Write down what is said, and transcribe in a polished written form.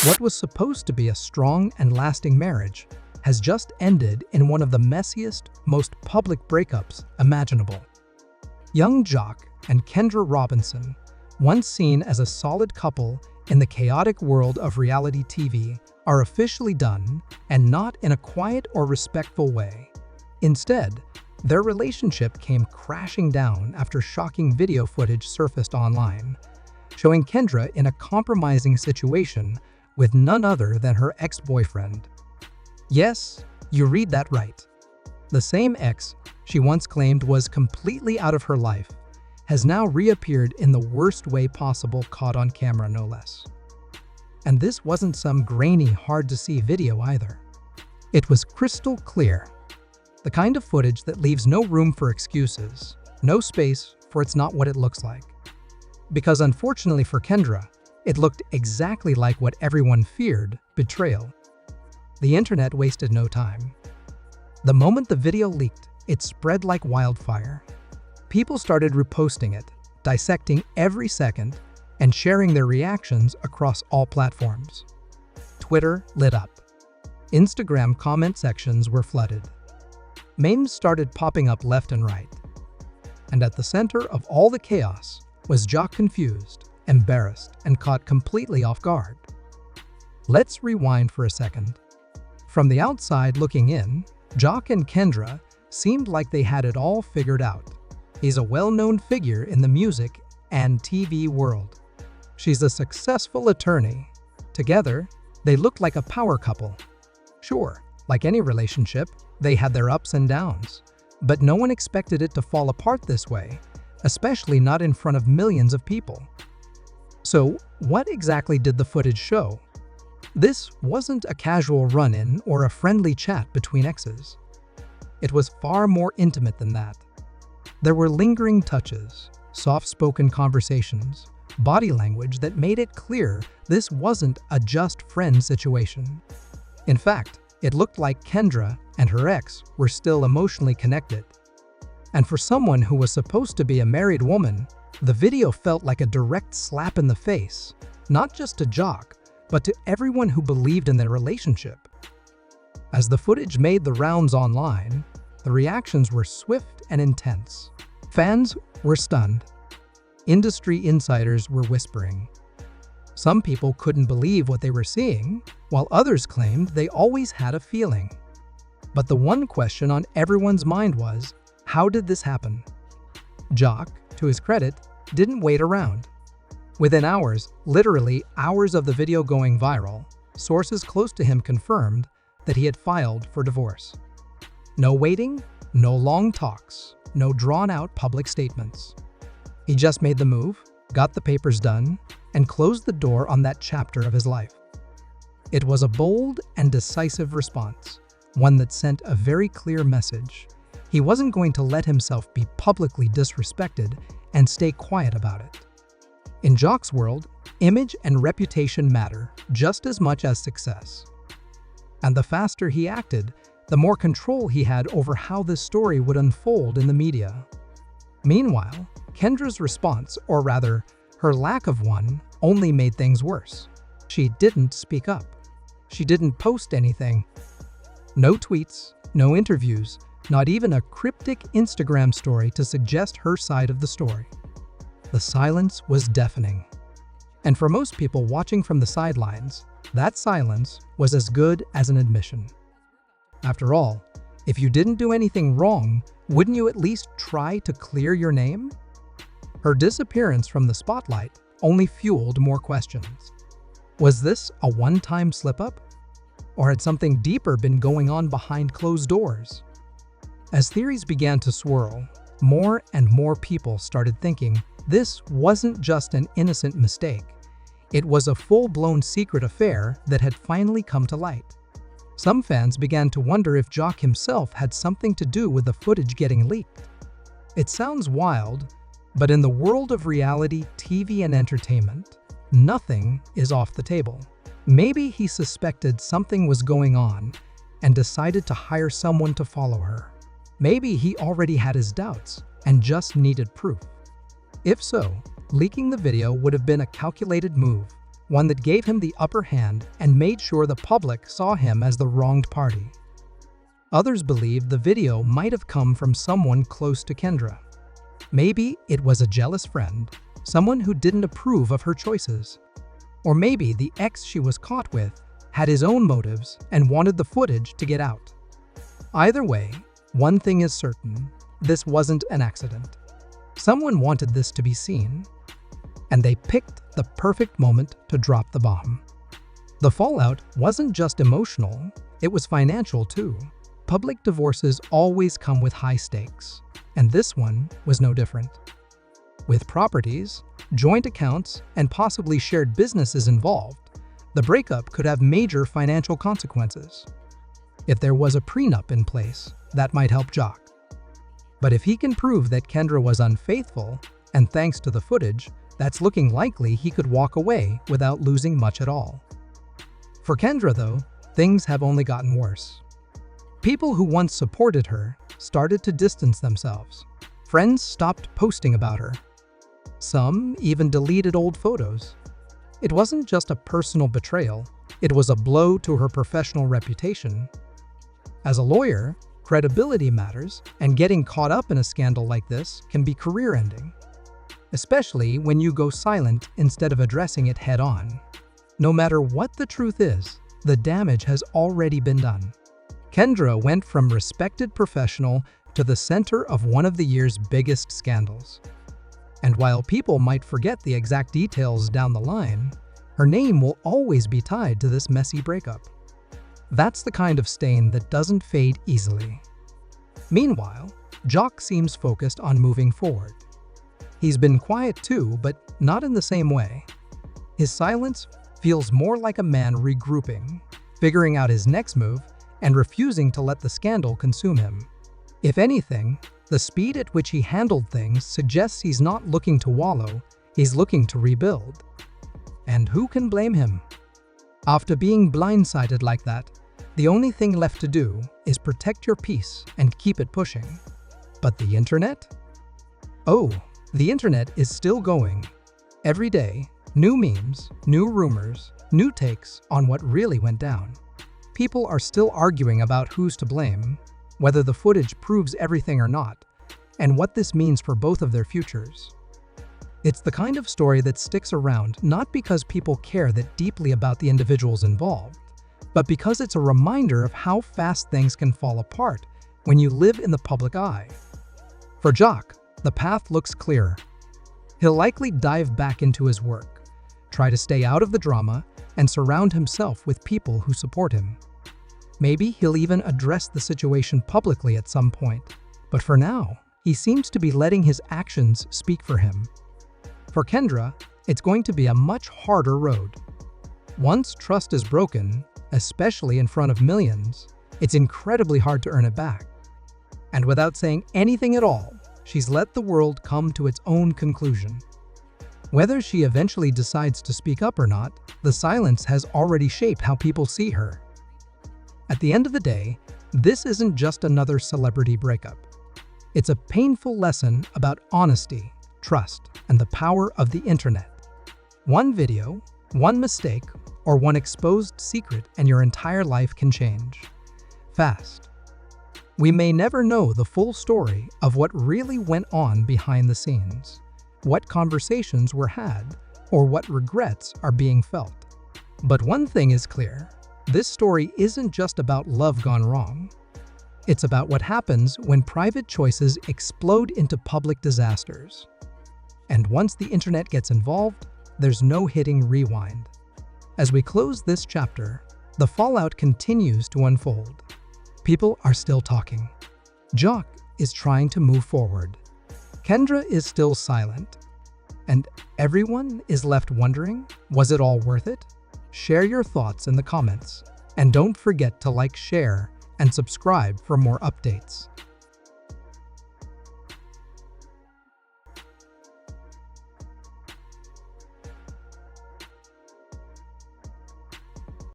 What was supposed to be a strong and lasting marriage has just ended in one of the messiest, most public breakups imaginable. Yung Joc and Kendra Robinson, once seen as a solid couple in the chaotic world of reality TV, are officially done, and not in a quiet or respectful way. Instead, their relationship came crashing down after shocking video footage surfaced online, showing Kendra in a compromising situation with none other than her ex-boyfriend. Yes, you read that right. The same ex she once claimed was completely out of her life has now reappeared in the worst way possible, caught on camera no less. And this wasn't some grainy, hard-to-see video either. It was crystal clear. The kind of footage that leaves no room for excuses, no space for "it's not what it looks like." Because unfortunately for Kendra, it looked exactly like what everyone feared: betrayal. The internet wasted no time. The moment the video leaked, it spread like wildfire. People started reposting it, dissecting every second, and sharing their reactions across all platforms. Twitter lit up. Instagram comment sections were flooded. Memes started popping up left and right. And at the center of all the chaos was Joc, confused, embarrassed, and caught completely off guard. Let's rewind for a second. From the outside looking in, Joc and Kendra seemed like they had it all figured out. He's a well-known figure in the music and TV world. She's a successful attorney. Together, they looked like a power couple. Sure, like any relationship, they had their ups and downs, but no one expected it to fall apart this way, especially not in front of millions of people. So, what exactly did the footage show? This wasn't a casual run-in or a friendly chat between exes. It was far more intimate than that. There were lingering touches, soft-spoken conversations, body language that made it clear this wasn't a just friend situation. In fact, it looked like Kendra and her ex were still emotionally connected. And for someone who was supposed to be a married woman, the video felt like a direct slap in the face, not just to Joc, but to everyone who believed in their relationship. As the footage made the rounds online, the reactions were swift and intense. Fans were stunned. Industry insiders were whispering. Some people couldn't believe what they were seeing, while others claimed they always had a feeling. But the one question on everyone's mind was, how did this happen? Joc, to his credit, didn't wait around. Within hours, literally hours of the video going viral, sources close to him confirmed that he had filed for divorce. No waiting, no long talks, no drawn-out public statements. He just made the move, got the papers done, and closed the door on that chapter of his life. It was a bold and decisive response, one that sent a very clear message. He wasn't going to let himself be publicly disrespected and stay quiet about it. In Joc's world, image and reputation matter just as much as success. And the faster he acted, the more control he had over how this story would unfold in the media. Meanwhile, Kendra's response, or rather, her lack of one, only made things worse. She didn't speak up. She didn't post anything. No tweets, no interviews, not even a cryptic Instagram story to suggest her side of the story. The silence was deafening. And for most people watching from the sidelines, that silence was as good as an admission. After all, if you didn't do anything wrong, wouldn't you at least try to clear your name? Her disappearance from the spotlight only fueled more questions. Was this a one-time slip-up? Or had something deeper been going on behind closed doors? As theories began to swirl, more and more people started thinking this wasn't just an innocent mistake. It was a full-blown secret affair that had finally come to light. Some fans began to wonder if Joc himself had something to do with the footage getting leaked. It sounds wild, but in the world of reality, TV, and entertainment, nothing is off the table. Maybe he suspected something was going on and decided to hire someone to follow her. Maybe he already had his doubts and just needed proof. If so, leaking the video would have been a calculated move, one that gave him the upper hand and made sure the public saw him as the wronged party. Others believe the video might have come from someone close to Kendra. Maybe it was a jealous friend, someone who didn't approve of her choices. Or maybe the ex she was caught with had his own motives and wanted the footage to get out. Either way, one thing is certain: this wasn't an accident. Someone wanted this to be seen, and they picked the perfect moment to drop the bomb. The fallout wasn't just emotional, it was financial too. Public divorces always come with high stakes, and this one was no different. With properties, joint accounts, and possibly shared businesses involved, the breakup could have major financial consequences. If there was a prenup in place, that might help Joc. But if he can prove that Kendra was unfaithful, and thanks to the footage, that's looking likely he could walk away without losing much at all. For Kendra, though, things have only gotten worse. People who once supported her started to distance themselves. Friends stopped posting about her. Some even deleted old photos. It wasn't just a personal betrayal, it was a blow to her professional reputation. As a lawyer, credibility matters, and getting caught up in a scandal like this can be career-ending, especially when you go silent instead of addressing it head-on. No matter what the truth is, the damage has already been done. Kendra went from respected professional to the center of one of the year's biggest scandals. And while people might forget the exact details down the line, her name will always be tied to this messy breakup. That's the kind of stain that doesn't fade easily. Meanwhile, Joc seems focused on moving forward. He's been quiet too, but not in the same way. His silence feels more like a man regrouping, figuring out his next move, and refusing to let the scandal consume him. If anything, the speed at which he handled things suggests he's not looking to wallow, he's looking to rebuild. And who can blame him? After being blindsided like that, the only thing left to do is protect your peace and keep it pushing. But the internet? Oh, the internet is still going. Every day, new memes, new rumors, new takes on what really went down. People are still arguing about who's to blame, whether the footage proves everything or not, and what this means for both of their futures. It's the kind of story that sticks around not because people care that deeply about the individuals involved, but because it's a reminder of how fast things can fall apart when you live in the public eye. For Joc, the path looks clear. He'll likely dive back into his work, try to stay out of the drama, and surround himself with people who support him. Maybe he'll even address the situation publicly at some point, but for now, he seems to be letting his actions speak for him. For Kendra, it's going to be a much harder road. Once trust is broken, especially in front of millions, it's incredibly hard to earn it back. And without saying anything at all, she's let the world come to its own conclusion. Whether she eventually decides to speak up or not, the silence has already shaped how people see her. At the end of the day, this isn't just another celebrity breakup. It's a painful lesson about honesty, trust, and the power of the internet. One video, one mistake, or one exposed secret and your entire life can change. Fast. We may never know the full story of what really went on behind the scenes, what conversations were had, or what regrets are being felt. But one thing is clear, this story isn't just about love gone wrong. It's about what happens when private choices explode into public disasters. And once the internet gets involved, there's no hitting rewind. As we close this chapter, the fallout continues to unfold. People are still talking. Joc is trying to move forward. Kendra is still silent. And everyone is left wondering, was it all worth it? Share your thoughts in the comments. And don't forget to like, share, and subscribe for more updates.